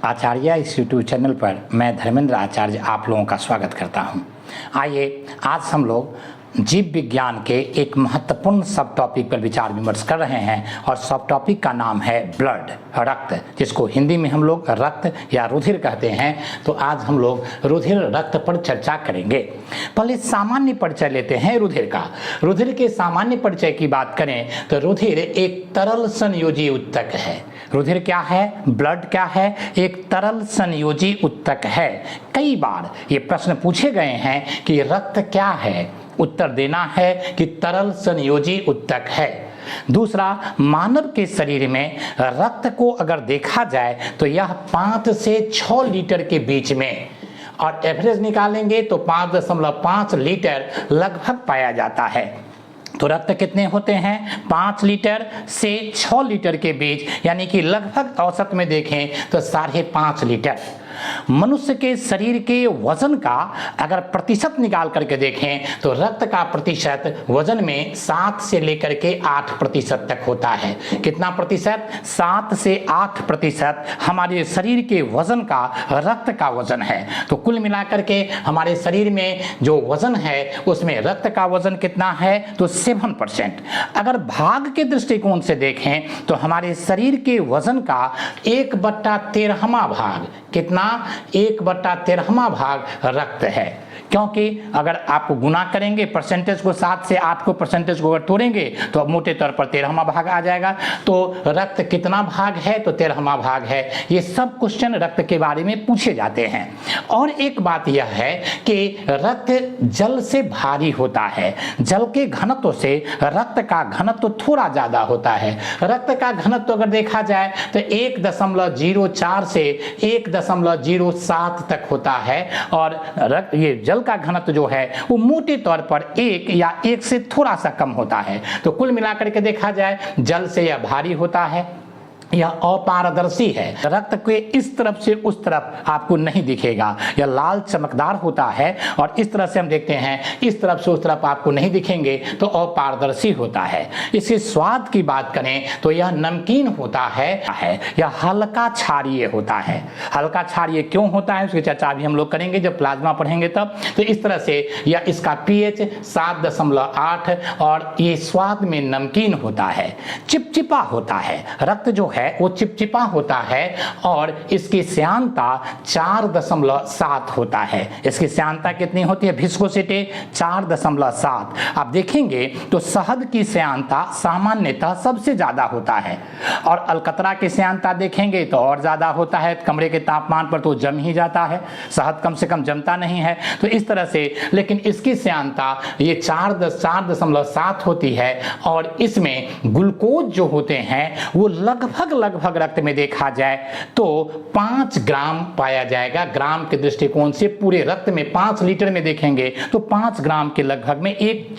आचार्य इस YouTube channel पर मैं धर्मेंद्र आचार्य आप लोगों का स्वागत करता हूं। आइए आज हम लोग जीव विज्ञान के एक महत्वपूर्ण सब टॉपिक पर विचार विमर्श कर रहे हैं और सब टॉपिक का नाम है ब्लड, रक्त, जिसको हिंदी में हम लोग रक्त या रुधिर कहते हैं। तो आज हम लोग रुधिर रक्त पर चर्चा करेंगे। पहले सामान्य परिचय लेते हैं रुधिर का। रुधिर के सामान्य परिचय की बात करें तो रुधिर एक तरल संयोजी उत्तक है। रुधिर क्या है? ब्लड क्या है? एक तरल संयोजी उत्तक है। कई बार ये प्रश्न पूछे गए हैं कि रक्त क्या है? उत्तर देना है कि तरल संयोजी उत्तक है। दूसरा, मानव के शरीर में रक्त को अगर देखा जाए तो यह 5 से 6 लीटर के बीच में, और एवरेज निकालेंगे तो 5.5 लीटर लगभग पाया जाता है। तो रक्त कितने होते हैं? 5 लीटर से 6 लीटर के बीच, यानी कि लगभग औसत में देखें तो 5.5 लीटर। मनुष्य के शरीर के वजन का अगर प्रतिशत निकाल करके देखें तो रक्त का प्रतिशत वजन में 7 से लेकर के 8% तक होता है। कितना प्रतिशत? 7 से 8% हमारे शरीर के वजन का रक्त का वजन है। तो कुल मिलाकर के हमारे शरीर में जो वजन है उसमें रक्त का वजन कितना है? तो 7%। अगर भाग के दृष्टिकोण से देखें तो हमारे शरीर के वजन का 1/13वां भाग, कितना? 1/13वां भाग रक्त है। क्योंकि अगर आप गुना करेंगे परसेंटेज को, 7 से 8 को परसेंटेज को अगर तोड़ेंगे तो अब मोटे तौर पर 13वां भाग आ जाएगा। तो रक्त कितना भाग है? तो 13वां भाग है। ये सब क्वेश्चन रक्त के बारे में पूछे जाते हैं। और एक बात यह है कि रक्त जल से भारी होता है। जल के घनत्व से रक्त का घनत्व थोड़ा ज्यादा होता है। रक्त का घनत्व अगर देखा जाए तो 1.04 से 1.07 तक होता है, और रक्त ये जल का घनत्व जो है वो मोटे तौर पर 1 या 1 से थोड़ा सा कम होता है। तो कुल मिलाकर के देखा जाए जल से यह भारी होता है, यह अपारदर्शी है। रक्त के इस तरफ से उस तरफ आपको नहीं दिखेगा, यह लाल चमकदार होता है। और इस तरह से हम देखते हैं इस तरफ से उस तरफ आपको नहीं दिखेंगे तो अपारदर्शी होता है। इसके स्वाद की बात करें तो यह नमकीन होता है। यह हल्का क्षारीय होता है। हल्का क्षारीय क्यों होता है उसकी चर्चा अभी हम लोग करेंगे जब प्लाज्मा पढ़ेंगे तब। तो इस तरह से यह इसका pH 7.8 और ये स्वाद में नमकीन होता है। चिपचिपा होता है। रक्त जो है वो चिपचिपा होता है और इसकी श्यानता 4.7 होता है। इसकी श्यानता कितनी होती है? विस्कोसिटी 4.7। आप देखेंगे तो शहद की श्यानता सामान्यतः सबसे ज्यादा होता है, और अलकतरा की श्यानता देखेंगे तो और ज्यादा होता है। कमरे के तापमान पर तो जम ही जाता है, शहद कम से कम जमता नहीं है। तो इस तरह से, लेकिन इसकी श्यानता ये 4.7 होती है, और इसमें ग्लूकोज जो होते हैं वो लगभग रक्त में देखा जाए तो 5 ग्राम पाया जाएगा। ग्राम के दृष्टिकोण से पूरे रक्त में 5 लीटर में देखेंगे तो 5 ग्राम के लगभग में एक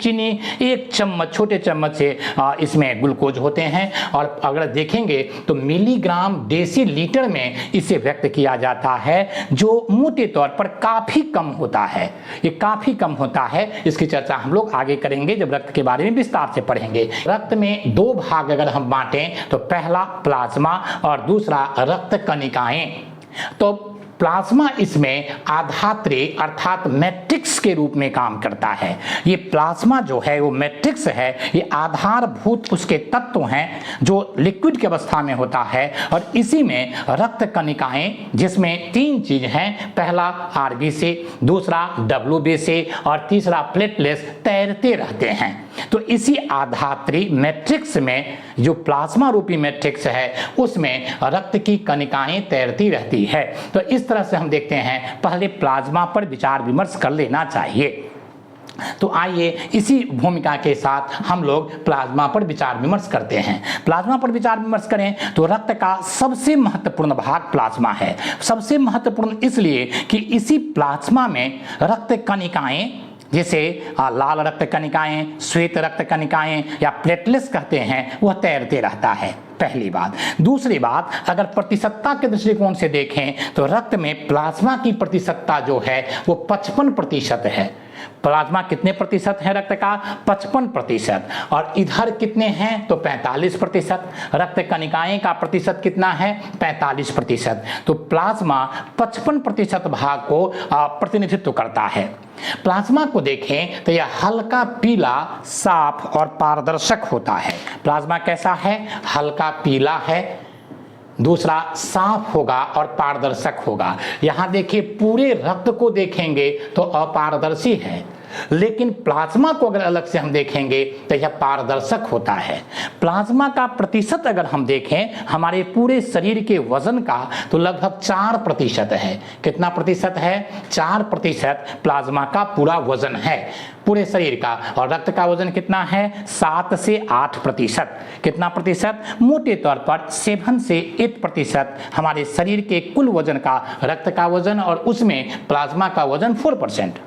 चम्मच, छोटे चम्मच से इसमें ग्लूकोज होते हैं। और अगर देखेंगे तो मिलीग्राम डेसी लीटर में इसे व्यक्त किया जाता है, जो मोटे तौर पर काफी कम होता है। ये काफी कम होता है। इसकी चर्चा हम लोग आगे करेंगे जब रक्त के बारे में विस्तार से पढ़ेंगे। रक्त में 2 भाग अगर हम बांटें तो पहला प्लाज्मा और दूसरा रक्त कणिकाएं। तो प्लाज्मा इसमें आधात्री अर्थात मैट्रिक्स के रूप में काम करता है। ये प्लाज्मा जो है वो मैट्रिक्स है। ये आधारभूत उसके तत्व हैं जो लिक्विड की अवस्था में होता है, और इसी में रक्त कणिकाएं, जिसमें 3 चीज हैं। पहला आरबीसी, दूसरा डब्ल्यूबीसी और तीसरा प्लेटलेट्स तैरते रहते हैं। तो इसी आधात्री मैट्रिक्स में, जो प्लाज्मा रूपी मैट्रिक्स है, उसमें रक्त की कणिकाएं तैरती रहती है। तो इस तरह से हम देखते हैं पहले प्लाज्मा पर विचार विमर्श कर लेना चाहिए। तो आइए इसी भूमिका के साथ हम लोग प्लाज्मा पर विचार विमर्श करते हैं। प्लाज्मा पर विचार विमर्श करें तो रक्त का सबसे महत्वपूर्ण भाग प्लाज्मा है। सबसे महत्वपूर्ण इसलिए कि इसी प्लाज्मा में रक्त कणिकाएं, जिसे लाल रक्त कणिकाएं, श्वेत रक्त कणिकाएं या प्लेटलेट्स कहते हैं, वह तैरते रहता है। पहली बात। दूसरी बात, अगर प्रतिशतता के दृष्टिकोण से देखें तो रक्त में प्लाज्मा की प्रतिशतता जो है वो 55% है। प्लाज्मा कितने प्रतिशत है रक्त का? 55%। और इधर कितने हैं? तो 45%। रक्त कणिकाएं का प्रतिशत कितना है? 45%। तो प्लाज्मा 55% भाग को प्रतिनिधित्व करता है। प्लाज्मा को देखें तो यह हल्का पीला, साफ और पारदर्शक होता है। प्लाज्मा कैसा है? हल्का पीला है, दूसरा साफ होगा और पारदर्शक होगा। यहां देखिए पूरे रक्त को देखेंगे तो अपारदर्शी है, लेकिन प्लाज्मा को अगर अलग से हम देखेंगे तो यह पारदर्शक होता है। प्लाज्मा का प्रतिशत अगर हम देखें हमारे पूरे शरीर के वजन का तो लगभग 4% है। कितना प्रतिशत है? 4% प्लाज्मा का पूरा वजन है पूरे शरीर का। और रक्त का वजन कितना है? 7 से 8%। कितना प्रतिशत? मोटे तौर पर 7 से 8% हमारे शरीर के कुल वजन का रक्त का वजन, और उसमें प्लाज्मा का वजन 4%।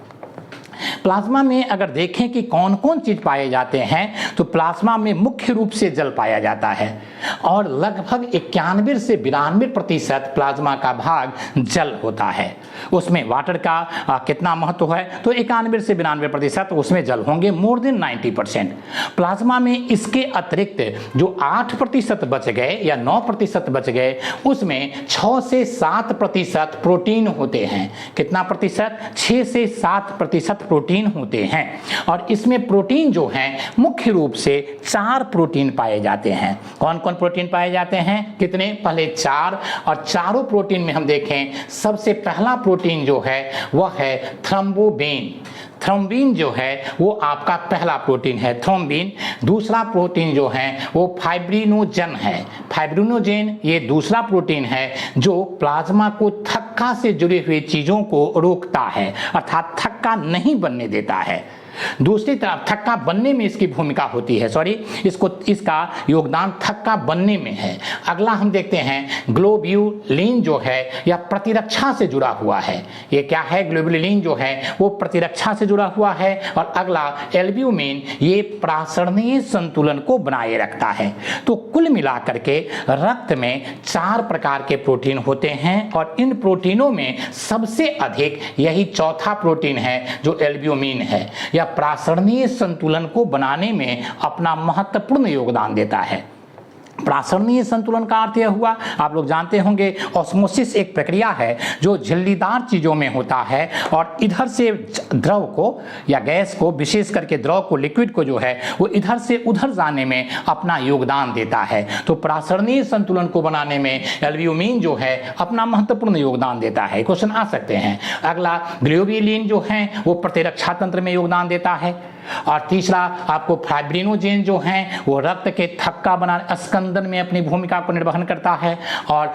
प्लाज्मा में अगर देखें कि कौन कौन चीज पाए जाते हैं तो प्लाज्मा में मुख्य रूप से जल पाया जाता है, और लगभग 91 से 92% प्लाज्मा का भाग जल होता है। उसमें वाटर का कितना महत्व है? तो 91 से 92% उसमें जल होंगे, मोर देन 90%। प्लाज्मा में इसके अतिरिक्त जो 8% बच गए या 9% बच गए, उसमें 6 से 7% प्रोटीन होते हैं। कितना प्रतिशत? 6 से 7% प्रोटीन होते हैं। और इसमें प्रोटीन जो हैं मुख्य रूप से 4 प्रोटीन पाए जाते हैं। कौन कौन प्रोटीन पाए जाते हैं? कितने? पहले 4, और चारों प्रोटीन में हम देखें सबसे पहला प्रोटीन जो है वह है थ्रोम्बोबिन। थ्रोम्बिन जो है वो आपका पहला प्रोटीन है, थ्रोम्बिन। दूसरा प्रोटीन जो है वो फाइब्रिनोजन है। फाइब्रिनोजन ये दूसरा प्रोटीन है जो प्लाज्मा को थक्का से जुड़ी हुई चीज़ों को रोकता है, अर्थात थक्का नहीं बनने देता है। दूसरी तरफ थक्का बनने में इसकी भूमिका होती है, इसका योगदान थक्का बनने में है। अगला हम देखते हैं ग्लोब्यूलिन जो है यह प्रतिरक्षा से जुड़ा हुआ है। ये क्या है? ग्लोब्यूलिन जो है वो प्रतिरक्षा से जुड़ा हुआ है। और अगला एल्ब्यूमिन, ये प्रासरणीय संतुलन को बनाए रखता है। तो कुल मिलाकर के रक्त में 4 प्रकार के प्रोटीन होते हैं, और इन प्रोटीनों में सबसे अधिक यही चौथा प्रोटीन है जो एल्ब्यूमिन है। यह प्रासरणीय संतुलन को बनाने में अपना महत्वपूर्ण योगदान देता है। प्रासरणीय संतुलन का अर्थ यह हुआ, आप लोग जानते होंगे, ऑस्मोसिस एक प्रक्रिया है जो झिल्लीदार चीज़ों में होता है, और इधर से द्रव को या गैस को, विशेष करके द्रव को, लिक्विड को जो है वो इधर से उधर जाने में अपना योगदान देता है। तो प्रासरणीय संतुलन को बनाने में एल्ब्यूमिन जो है अपना महत्वपूर्ण योगदान देता है। क्वेश्चन आ सकते हैं। अगला ग्लोब्यूलिन जो है वो प्रतिरक्षा तंत्र में योगदान देता है। और तीसरा आपको फाइब्रिनोजेन जो हैं वो रक्त के थक्का बनाने, स्कंदन में अपनी भूमिका को निर्वहन करता है। और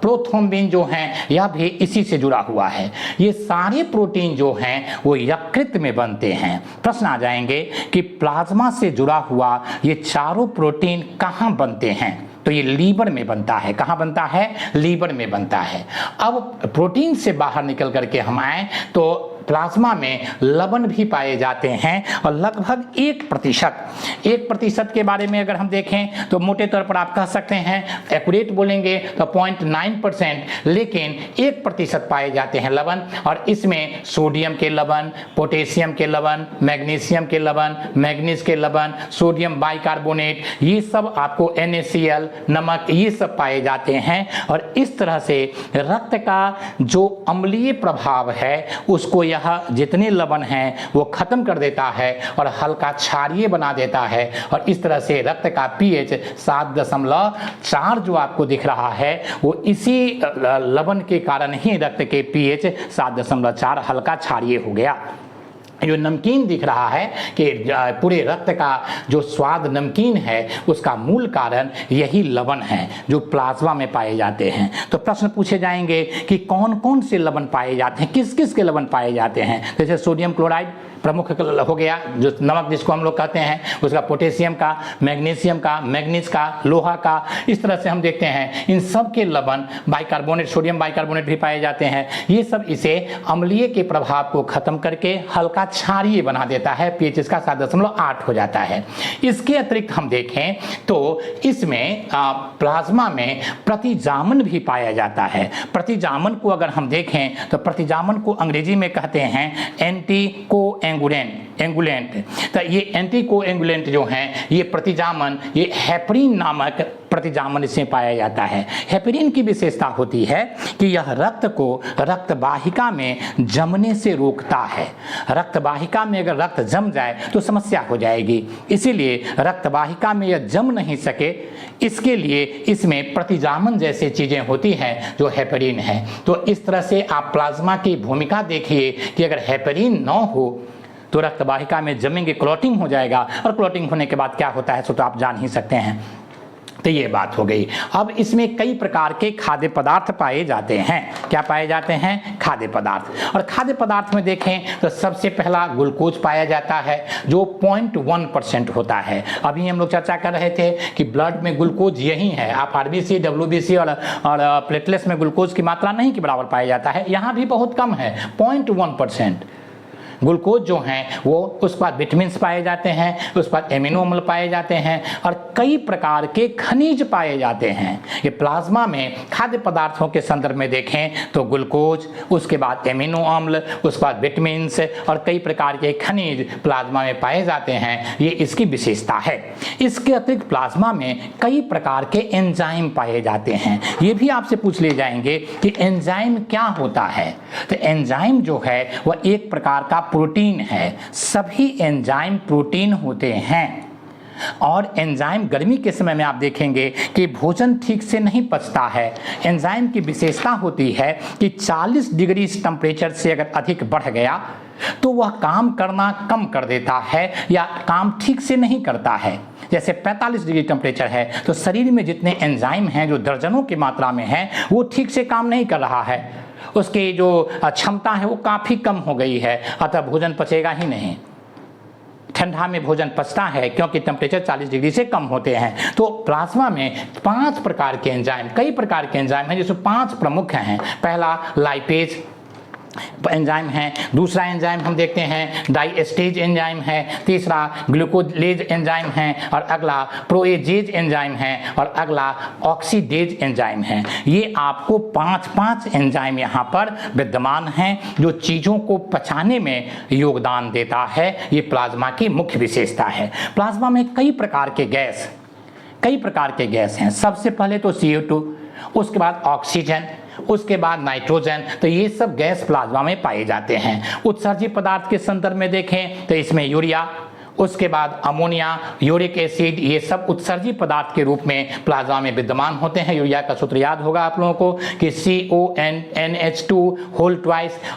प्रोथ्रोम्बिन जो हैं यह भी इसी से जुड़ा हुआ है। ये सारे प्रोटीन जो हैं वो यकृत में बनते हैं। प्रश्न आ जाएंगे कि प्लाज्मा से जुड़ा हुआ ये चारों प्रोटीन कहाँ बनते हैं? तो ये लीवर में बनता है। कहाँ बनता है? लीवर में बनता है। अब प्रोटीन से बाहर निकल करके हम आए तो प्लाज्मा में लवण भी पाए जाते हैं, और लगभग 1% के बारे में अगर हम देखें तो मोटे तौर पर आप कह सकते हैं, एक्यूरेट बोलेंगे तो 0.9%, लेकिन 1% पाए जाते हैं लवण। और इसमें सोडियम के लवण, पोटेशियम के लवण, मैग्नीशियम के लवण, मैग्नीज के लवण, सोडियम बाइकार्बोनेट, ये सब आपको NaCl, नमक, ये सब पाए जाते हैं। और इस तरह से रक्त का जो अम्लीय प्रभाव है उसको यह जितने लवण हैं वो खत्म कर देता है और हल्का क्षारीय बना देता है। और इस तरह से रक्त का pH 7.4 जो आपको दिख रहा है वो इसी लवण के कारण ही रक्त के pH 7.4 हल्का क्षारीय हो गया। जो नमकीन दिख रहा है कि पूरे रक्त का जो स्वाद नमकीन है उसका मूल कारण यही लवण है जो प्लाज्मा में पाए जाते हैं। तो प्रश्न पूछे जाएंगे कि कौन कौन से लवण पाए जाते हैं, किस किस के लवण पाए जाते हैं। जैसे सोडियम क्लोराइड प्रमुख हो गया, जो नमक जिसको हम लोग कहते हैं, उसका पोटेशियम का, मैग्नीशियम का, मैग्नीज का, लोहा का, इस तरह से हम देखते हैं इन सब के लवण, बाइकार्बोनेट, सोडियम बाइकार्बोनेट भी पाए जाते हैं। ये सब इसे अम्लीय के प्रभाव को खत्म करके हल्का क्षारीय बना देता है, pH इसका 7.8 हो जाता है। इसके अतिरिक्त हम देखें तो इसमें प्लाज्मा में प्रतिजामन भी पाया जाता है। प्रतिजामन को अगर हम देखें तो प्रतिजामन को अंग्रेजी में कहते हैं एंटीकोएगुलेंट। एंगुलेंट। तो ये एंटीकोएगुलेंट जो हैं ये प्रतिजामन, ये हेपरिन नामक प्रतिजामन इसमें पाया जाता है। हेपरिन की विशेषता होती है कि यह रक्त को रक्त वाहिका में जमने से रोकता है। रक्त वाहिका में अगर रक्त जम जाए तो समस्या हो जाएगी, इसीलिए रक्त वाहिका में यह जम नहीं सके, इसके लिए इसमें प्रतिजामन जैसे चीज़ें होती हैं जो हेपरिन है। तो इस तरह से आप प्लाज्मा की भूमिका देखिए कि अगर हेपरिन न हो तो रक्त वाहिका में जमेंगे, क्लॉटिंग हो जाएगा, और क्लॉटिंग होने के बाद क्या होता है सो तो आप जान ही सकते हैं। तो ये बात हो गई। अब इसमें कई प्रकार के खाद्य पदार्थ पाए जाते हैं। क्या पाए जाते हैं? खाद्य पदार्थ। और खाद्य पदार्थ में देखें तो सबसे पहला ग्लूकोज पाया जाता है जो 0.1% होता है। अभी हम लोग चर्चा कर रहे थे कि ब्लड में ग्लूकोज यही है, आप आरबीसी, डब्ल्यूबीसी और प्लेटलेट्स में ग्लूकोज की मात्रा नहीं के बराबर पाया जाता है, यहाँ भी बहुत कम है, 0.1% ग्लूकोज जो हैं वो। उसके बाद विटामिन्स पाए जाते हैं, उसके बाद एमिनो अम्ल पाए जाते हैं, और कई प्रकार के खनिज पाए जाते हैं। ये प्लाज्मा में खाद्य पदार्थों के संदर्भ में देखें तो ग्लूकोज, उसके बाद एमिनो अम्ल, उसके बाद विटामिन्स और कई प्रकार के खनिज प्लाज्मा में पाए जाते हैं। ये इसकी विशेषता है। इसके अतिरिक्त प्लाज्मा में कई प्रकार के एंजाइम पाए जाते हैं। ये भी आपसे पूछ ले जाएंगे कि एंजाइम क्या होता है। तो एंजाइम जो है वह एक प्रकार का प्रोटीन है। सभी एंजाइम प्रोटीन होते हैं, और एंजाइम गर्मी के समय में आप देखेंगे कि भोजन ठीक से नहीं पचता है। एंजाइम की विशेषता होती है कि 40 डिग्री टेम्परेचर से अगर अधिक बढ़ गया तो वह काम करना कम कर देता है या काम ठीक से नहीं करता है। जैसे 45 डिग्री टेम्परेचर है तो शरीर में जितने एंजाइम हैं जो दर्जनों की मात्रा में हैं वो ठीक से काम नहीं कर रहा है, उसकी जो क्षमता है वो काफ़ी कम हो गई है, अतः भोजन पचेगा ही नहीं। ठंडा में भोजन पचता है क्योंकि टेम्परेचर 40 डिग्री से कम होते हैं। तो प्लाज्मा में 5 प्रकार के एंजाइम, कई प्रकार के एंजाइम हैं जिसमें 5 प्रमुख हैं। पहला लाइपेज एंजाइम है, दूसरा एंजाइम हम देखते हैं डाइएस्टेज एंजाइम है, तीसरा ग्लूकोलेज एंजाइम है, और अगला प्रोएजेज एंजाइम है, और अगला ऑक्सीडेज एंजाइम है। ये आपको 5 एंजाइम यहाँ पर विद्यमान हैं जो चीज़ों को पचाने में योगदान देता है। ये प्लाज्मा की मुख्य विशेषता है। प्लाज्मा में कई प्रकार के गैस हैं। सबसे पहले तो CO2, उसके बाद ऑक्सीजन, उसके बाद नाइट्रोजन। तो ये सब गैस प्लाज्मा में पाए जाते हैं। उत्सर्जी पदार्थ के संदर्भ में देखें तो इसमें यूरिया, उसके बाद अमोनिया, यूरिक एसिड, ये सब उत्सर्जी पदार्थ के रूप में प्लाज्मा में विद्यमान होते हैं। यूरिया का सूत्र याद होगा आप लोगों को कि CONNH2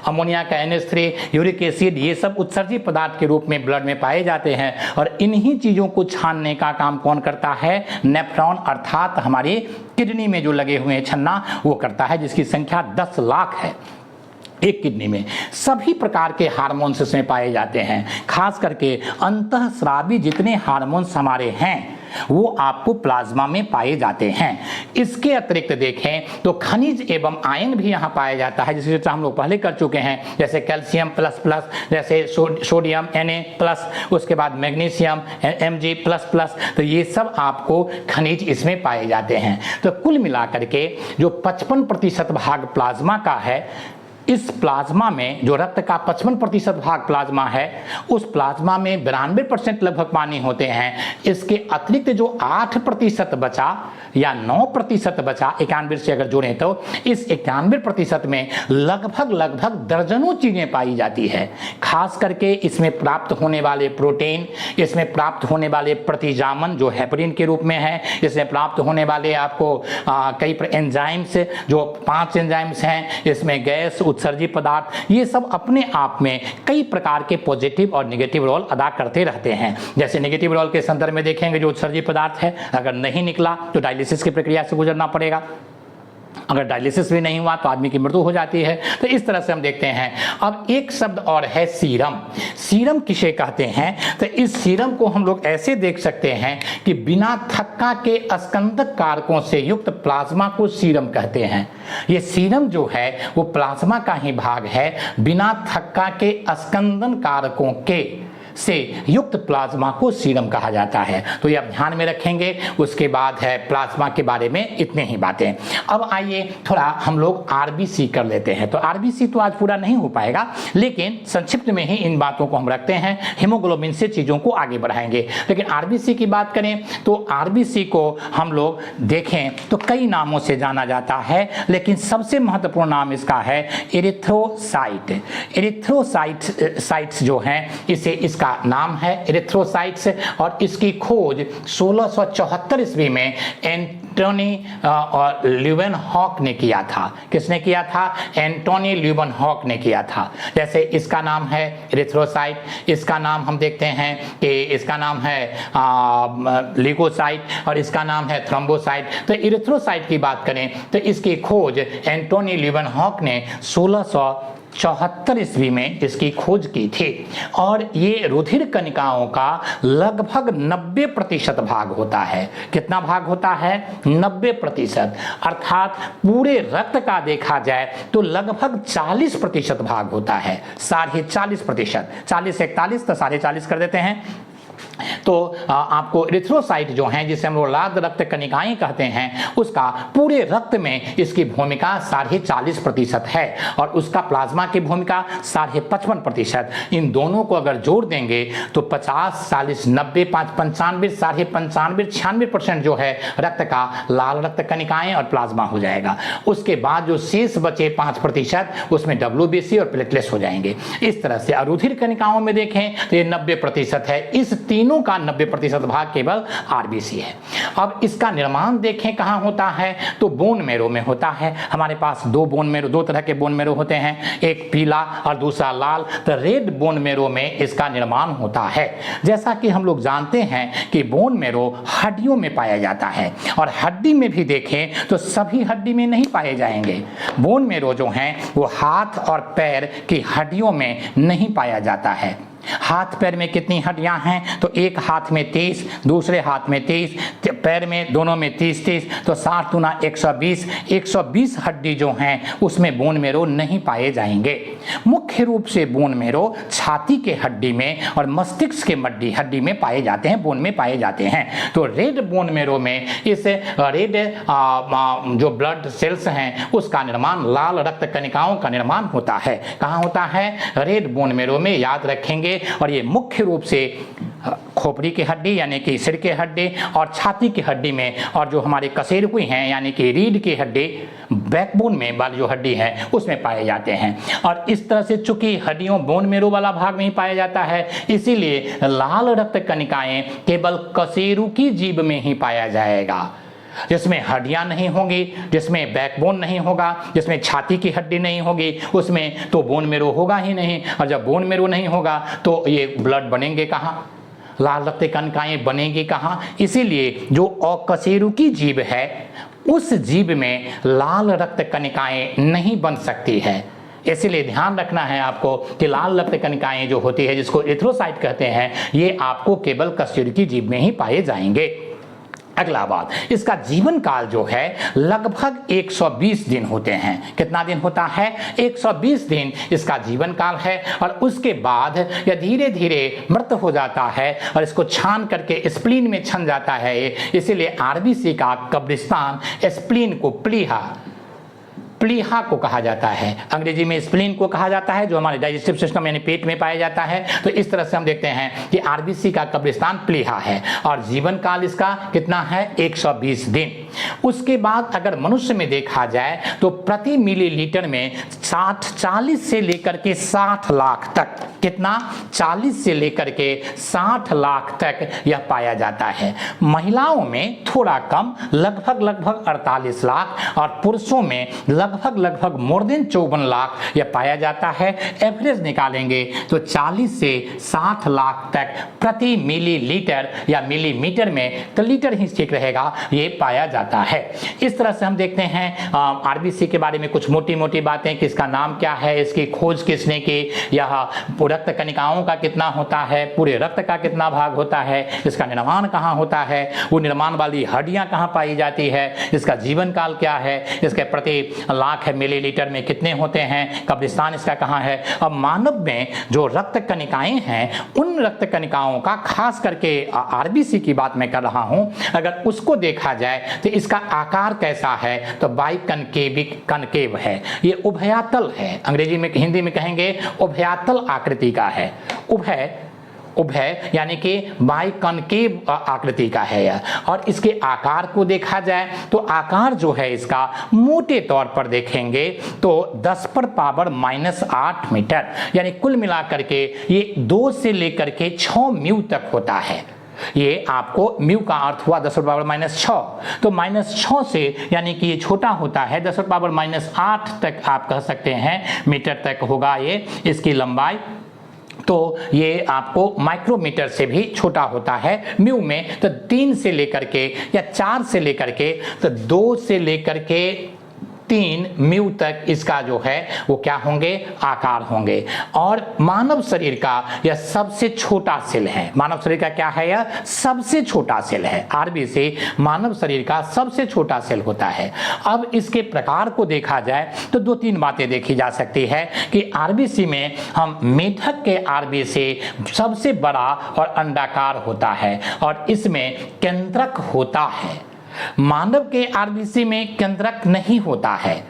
अमोनिया का NH3, यूरिक एसिड, ये सब उत्सर्जी पदार्थ के रूप में ब्लड में पाए जाते हैं। और इन्हीं चीज़ों को छानने का काम कौन करता है? नेफ्रॉन, अर्थात हमारी किडनी में जो लगे हुए हैं छन्ना, वो करता है, जिसकी संख्या 10 लाख है एक किडनी में। सभी प्रकार के हार्मोन्स इसमें पाए जाते हैं, खास करके अंतःस्रावी जितने हार्मोन्स हमारे हैं वो आपको प्लाज्मा में पाए जाते हैं। इसके अतिरिक्त देखें तो खनिज एवं आयन भी यहाँ पाया जाता है, जिसे हम लोग पहले कर चुके हैं, जैसे कैल्शियम प्लस, जैसे सोडियम Na+, उसके बाद मैग्नीशियम Mg++। तो ये सब आपको खनिज इसमें पाए जाते हैं। तो कुल मिलाकर के जो 55% भाग प्लाज्मा का है, इस प्लाज्मा में जो रक्त का 55% भाग प्लाज्मा है, उस प्लाज्मा में 92% लगभग पानी होते हैं। इसके अतिरिक्त जो 8% बचा या 9% बचा, 91 से अगर जोड़ें तो इस 91% में लगभग दर्जनों चीज़ें पाई जाती है। खास करके इसमें प्राप्त होने वाले प्रोटीन, इसमें प्राप्त होने वाले प्रतिजामन जो हेपरिन के रूप में है, इसमें प्राप्त होने वाले आपको कई एंजाइम्स, जो 5 एंजाइम्स हैं, इसमें गैस, उत्सर्जी पदार्थ, ये सब अपने आप में कई प्रकार के पॉजिटिव और नेगेटिव रोल अदा करते रहते हैं। जैसे नेगेटिव रोल के संदर्भ में देखेंगे, जो उत्सर्जी पदार्थ है अगर नहीं निकला तो डायलिसिस की प्रक्रिया से गुजरना पड़ेगा, अगर डायलिसिस भी नहीं हुआ तो आदमी की मृत्यु हो जाती है। तो इस तरह से हम देखते हैं। अब एक शब्द और है सीरम। सीरम किसे कहते हैं? तो इस सीरम को हम लोग ऐसे देख सकते हैं कि बिना थक्का के स्कंदक कारकों से युक्त प्लाज्मा को सीरम कहते हैं। ये सीरम जो है वो प्लाज्मा का ही भाग है, बिना थक्का के स्कंदन कारकों के से युक्त प्लाज्मा को सीरम कहा जाता है। तो ये आप ध्यान में रखेंगे। उसके बाद है प्लाज्मा के बारे में इतने ही बातें। अब आइए थोड़ा हम लोग आरबीसी कर लेते हैं। तो आरबीसी तो आज पूरा नहीं हो पाएगा, लेकिन संक्षिप्त में ही इन बातों को हम रखते हैं। हीमोग्लोबिन से चीज़ों को आगे बढ़ाएंगे। लेकिन आरबीसी की बात करें तो आरबीसी को हम लोग देखें तो कई नामों से जाना जाता है, लेकिन सबसे महत्वपूर्ण नाम इसका है एरिथ्रोसाइट। एरिथ्रोसाइट्स जो हैं, इसका नाम है एरिथ्रोसाइट्स, और इसकी खोज 1674 ईस्वी में एंटोनी ल्यूवेनहॉक ने किया था। किसने किया था? एंटोनी ल्यूवेनहॉक ने किया था। जैसे इसका नाम है एरिथ्रोसाइट, इसका नाम हम देखते हैं कि इसका नाम है ल्यूकोसाइट और इसका नाम है थ्रोम्बोसाइट। तो एरिथ्रोसाइट की बात करें तो इसकी खोज एंटोनी ल्यूवेनहॉक ने 1674 ईस्वी में इसकी खोज की थी। और ये रुधिर कणिकाओं का लगभग 90% भाग होता है। कितना भाग होता है? 90%। अर्थात पूरे रक्त का देखा जाए तो लगभग 40% भाग होता है। 40.5%, 40-41 तो 40.5 कर देते हैं। तो आपको एरिथ्रोसाइट जो हैं, जिसे हम लोग लाल रक्त कणिकाएं कहते हैं, उसका पूरे रक्त में इसकी भूमिका 40.5% है और उसका प्लाज्मा की भूमिका 55.5%। इन दोनों को अगर जोड़ देंगे तो 50, 40, 90, 95, 95, 96% जो है रक्त का लाल रक्त कणिकाएं और प्लाज्मा हो जाएगा। उसके बाद जो शेष बचे 5% उसमें WBC और प्लेटलेट्स हो जाएंगे। इस तरह से रुधिर कणिकाओं में देखें तो ये 90% है। इस तीनों का 90% भाग केवल आरबीसी है। अब इसका निर्माण देखें कहाँ होता है, तो बोन मैरो में होता है। हमारे पास दो तरह के बोन मैरो होते हैं, एक पीला और दूसरा लाल। तो रेड बोन मैरो में इसका निर्माण होता है। जैसा कि हम लोग जानते हैं कि बोन मैरो हड्डियों में पाया जाता है, और हड्डी में भी देखें तो सभी हड्डी में नहीं पाए जाएंगे। बोन मैरो जो हैं वो हाथ और पैर की हड्डियों में नहीं पाया जाता है। हाथ पैर में कितनी हड्डियां हैं, तो एक हाथ में 30, दूसरे हाथ में 30, पैर में दोनों में 30, तो 60 गुना 120 हड्डी जो हैं उसमें बोन मैरो नहीं पाए जाएंगे। मुख्य रूप से बोन मैरो छाती के हड्डी में और मस्तिष्क के हड्डी में पाए जाते हैं, बोन में पाए जाते हैं। तो रेड बोन मैरो में इस रेड जो ब्लड सेल्स हैं उसका निर्माण, लाल रक्त कणिकाओं का निर्माण होता है। कहाँ होता है? रेड बोन मैरो में, याद रखेंगे। और ये मुख्य रूप से खोपड़ी की हड्डी यानी कि सिर के हड्डी और छाती की हड्डी में, और जो हमारे कशेरुकी हैं यानी कि रीढ़ की हड्डी, बैकबोन में वाली जो हड्डी है उसमें पाए जाते हैं। और इस तरह से चूंकि हड्डियों बोन मैरो वाला भाग में ही पाया जाता है, इसीलिए लाल रक्त कणिकाएं केवल कशेरुकी जीव में ही पाया जाएगा, जिसमें हड्डियां नहीं होंगी, जिसमें बैकबोन नहीं होगा, जिसमें छाती की हड्डी नहीं होगी, उसमें तो बोन मैरो होगा ही नहीं। और जब बोन मैरो नहीं होगा तो ये ब्लड बनेंगे कहाँ, लाल रक्त कणिकाएं बनेंगी कहाँ? इसीलिए जो अकशेरुकी जीव है उस जीव में लाल रक्त कणिकाएं नहीं बन सकती है। इसीलिए ध्यान रखना है आपको कि लाल रक्त कणिकाएं जो होती है, जिसको एरिथ्रोसाइट कहते हैं, ये आपको केवल कशेरुकी जीव में ही पाए जाएंगे। अगला बात, इसका जीवन काल जो है लगभग 120 दिन होते हैं। कितना दिन होता है? 120 दिन इसका जीवन काल है। और उसके बाद यह धीरे धीरे मृत हो जाता है और इसको छान करके स्प्लीन में छन जाता है। इसीलिए आरबीसी का कब्रिस्तान स्प्लीन को प्लीहा को कहा जाता है, अंग्रेजी में स्प्लीन को कहा जाता है, जो हमारे डाइजेस्टिव सिस्टम यानी पेट में पाया जाता है। तो इस तरह से हम देखते हैं कि आरबीसी का कब्रिस्तान प्लीहा है और जीवन काल इसका कितना है? 120 दिन। उसके बाद अगर मनुष्य में देखा जाए तो प्रति मिलीलीटर में 40 से लेकर के 60 लाख तक, कितना? 40 से लेकर के 60 लाख तक यह पाया जाता है। महिलाओं में थोड़ा कम, लगभग 48 लाख, और पुरुषों में लगभग मोर देन 54 लाख यह पाया जाता है। एवरेज निकालेंगे तो 40 से 60 लाख तक प्रति मिलीलीटर या मिलीमीटर में, तो लीटर ही ठीक रहेगा, ये पाया जाता जाता है। इस तरह से हम देखते हैं आरबीसी के बारे में कुछ मोटी मोटी बातें कि इसका नाम क्या है, इसकी खोज किसने की, यह रक्त कणिकाओं का कितना होता है, पूरे रक्त का कितना भाग होता है, इसका निर्माण कहाँ होता है, वो निर्माण वाली हड्डियाँ कहाँ पाई जाती है, इसका जीवन काल क्या है, इसके प्रति लाख मिलीलीटर में कितने होते हैं, कब्रिस्तान इसका कहाँ है। अब मानव में जो रक्त कणिकाएं हैं उन रक्त कणिकाओं का खास करके आरबीसी की बात मैं कर रहा हूं, अगर उसको देखा जाए तो इसका आकार कैसा है तो कनकेव है, ये उभयातल है, अंग्रेजी में हिंदी में कहेंगे उभयातल आकृति का है। उभय यानी कि बाइकनकेव आकृति का है यह। और इसके आकार को देखा जाए तो आकार जो है इसका मोटे तौर पर देखेंगे तो 10⁻⁻8 मीटर, यानी कुल मिलाकर के ये 2 से लेकर के 6 म्यू तक होता है। ये आपको म्यू का अर्थ हुआ 10⁻⁻6, तो -6 से यानी कि ये छोटा होता है, 10⁻⁻8 तक आप कह सकते हैं मीटर तक होगा ये इसकी लंबाई। तो ये आपको माइक्रोमीटर से भी छोटा होता है म्यू में, तो 3 से लेकर के या 4 से लेकर के तो 2 से लेकर के 3 म्यू तक इसका जो है वो क्या होंगे, आकार होंगे। और मानव शरीर का यह सबसे छोटा सेल है, मानव शरीर का क्या है, यह सबसे छोटा सेल है। आरबीसी मानव शरीर का सबसे छोटा सेल होता है। अब इसके प्रकार को देखा जाए तो 2-3 बातें देखी जा सकती है कि आरबीसी में हम मेढक के आरबीसी सबसे बड़ा और अंडाकार होता है और इसमें केंद्रक होता है। मानव के आरबीसी में केंद्रक नहीं होता है,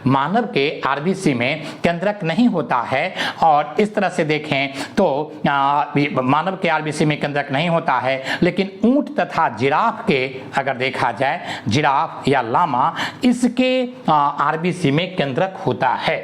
मानव के आरबीसी में केंद्रक नहीं होता है। और इस तरह से देखें तो मानव के आरबीसी में केंद्रक नहीं होता है, लेकिन ऊंट तथा जिराफ के अगर देखा जाए, जिराफ या लामा, इसके आरबीसी में केंद्रक होता है।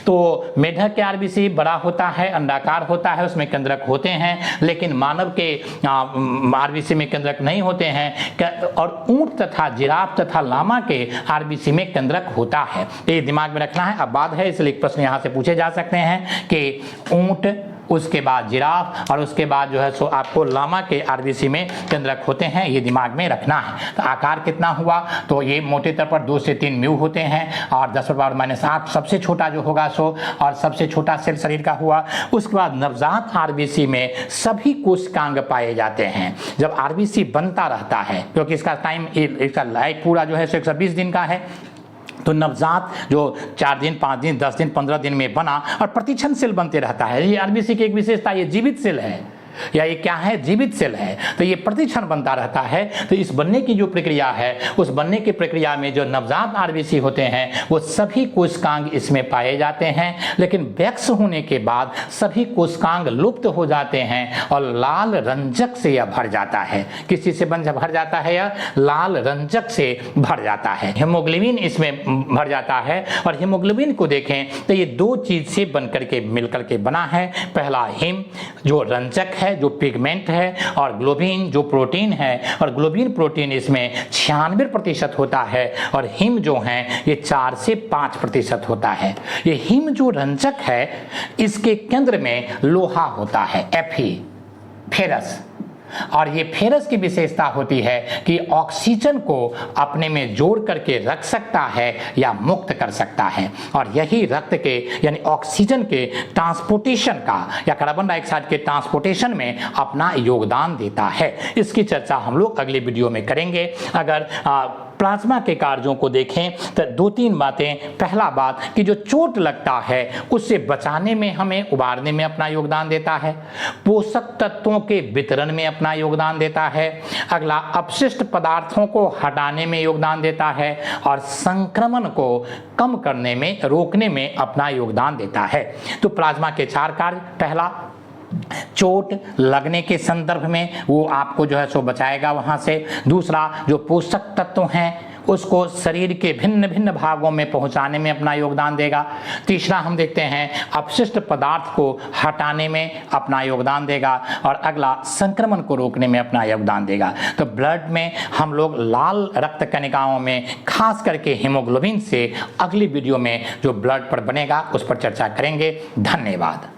तो मेढक के आरबीसी बड़ा होता है, अंडाकार होता है, उसमें केंद्रक होते हैं, लेकिन मानव के आरबीसी में केंद्रक नहीं होते हैं। और ऊंट तथा जिराफ तथा लामा के आरबीसी में केंद्रक होता है, ये दिमाग में रखना है। अब बात है, इसलिए प्रश्न यहाँ से पूछे जा सकते हैं कि ऊंट, उसके बाद जिराफ और उसके बाद जो है सो आपको लामा के आरबीसी में केंद्रक होते हैं, ये दिमाग में रखना है। तो आकार कितना हुआ, तो ये मोटे तौर पर 2 से 3 म्यू होते हैं और 10⁻⁻8 सबसे छोटा जो होगा सो, और सबसे छोटा सेल शरीर का हुआ। उसके बाद नवजात आरबीसी में सभी कोशिकांग पाए जाते हैं। जब आरबीसी बनता रहता है, क्योंकि इसका टाइम, इसका लाइफ पूरा जो है 120 दिन का है, तो नवजात जो 4 दिन, 5 दिन, 10 दिन, 15 दिन में बना और प्रतिक्षण सेल बनते रहता है। ये आरबीसी की एक विशेषता, ये जीवित सेल है, या ये क्या है, जीवित सेल है, तो ये प्रतिक्षण बनता रहता है। तो इस बनने की जो प्रक्रिया है, उस बनने की प्रक्रिया में जो नवजात आरबीसी होते हैं वो सभी कोशिकांग इसमें पाए जाते हैं, लेकिन वयस्क होने के बाद सभी कोशिकांग लुप्त हो जाते हैं और लाल रंजक से यह भर जाता है। किस चीज से भर जाता है, यह लाल रंजक से भर जाता है, हीमोग्लोबिन इसमें भर जाता है। और हीमोग्लोबिन को देखें तो ये 2 चीज से बनकर के मिलकर के बना है। पहला हिम जो रंजक है, जो पिगमेंट है, और ग्लोबिन जो प्रोटीन है, और ग्लोबिन प्रोटीन इसमें 96% होता है, और हिम जो है ये 4 से 5% होता है। ये हिम जो रंजक है इसके केंद्र में लोहा होता है, Fe, फेरस, और ये फेरस की विशेषता होती है कि ऑक्सीजन को अपने में जोड़ करके रख सकता है या मुक्त कर सकता है, और यही रक्त के यानी ऑक्सीजन के ट्रांसपोर्टेशन का या कार्बन डाइऑक्साइड के ट्रांसपोर्टेशन में अपना योगदान देता है। इसकी चर्चा हम लोग अगले वीडियो में करेंगे। अगर प्लाज्मा के कार्यों को देखें तो 2-3 बातें। पहला बात कि जो चोट लगता है उससे बचाने में, हमें उबारने में अपना योगदान देता है। पोषक तत्वों के वितरण में अपना योगदान देता है। अगला, अपशिष्ट पदार्थों को हटाने में योगदान देता है, और संक्रमण को कम करने में, रोकने में अपना योगदान देता है। तो प्लाज्मा के 4 कार्य, पहला चोट लगने के संदर्भ में वो आपको जो है सो बचाएगा वहां से। दूसरा, जो पोषक तत्व हैं उसको शरीर के भिन्न भिन्न भागों में पहुंचाने में अपना योगदान देगा। तीसरा, हम देखते हैं अपशिष्ट पदार्थ को हटाने में अपना योगदान देगा, और अगला, संक्रमण को रोकने में अपना योगदान देगा। तो ब्लड में हम लोग लाल रक्त कणिकाओं में खास करके हीमोग्लोबिन से अगली वीडियो में जो ब्लड पर बनेगा उस पर चर्चा करेंगे। धन्यवाद।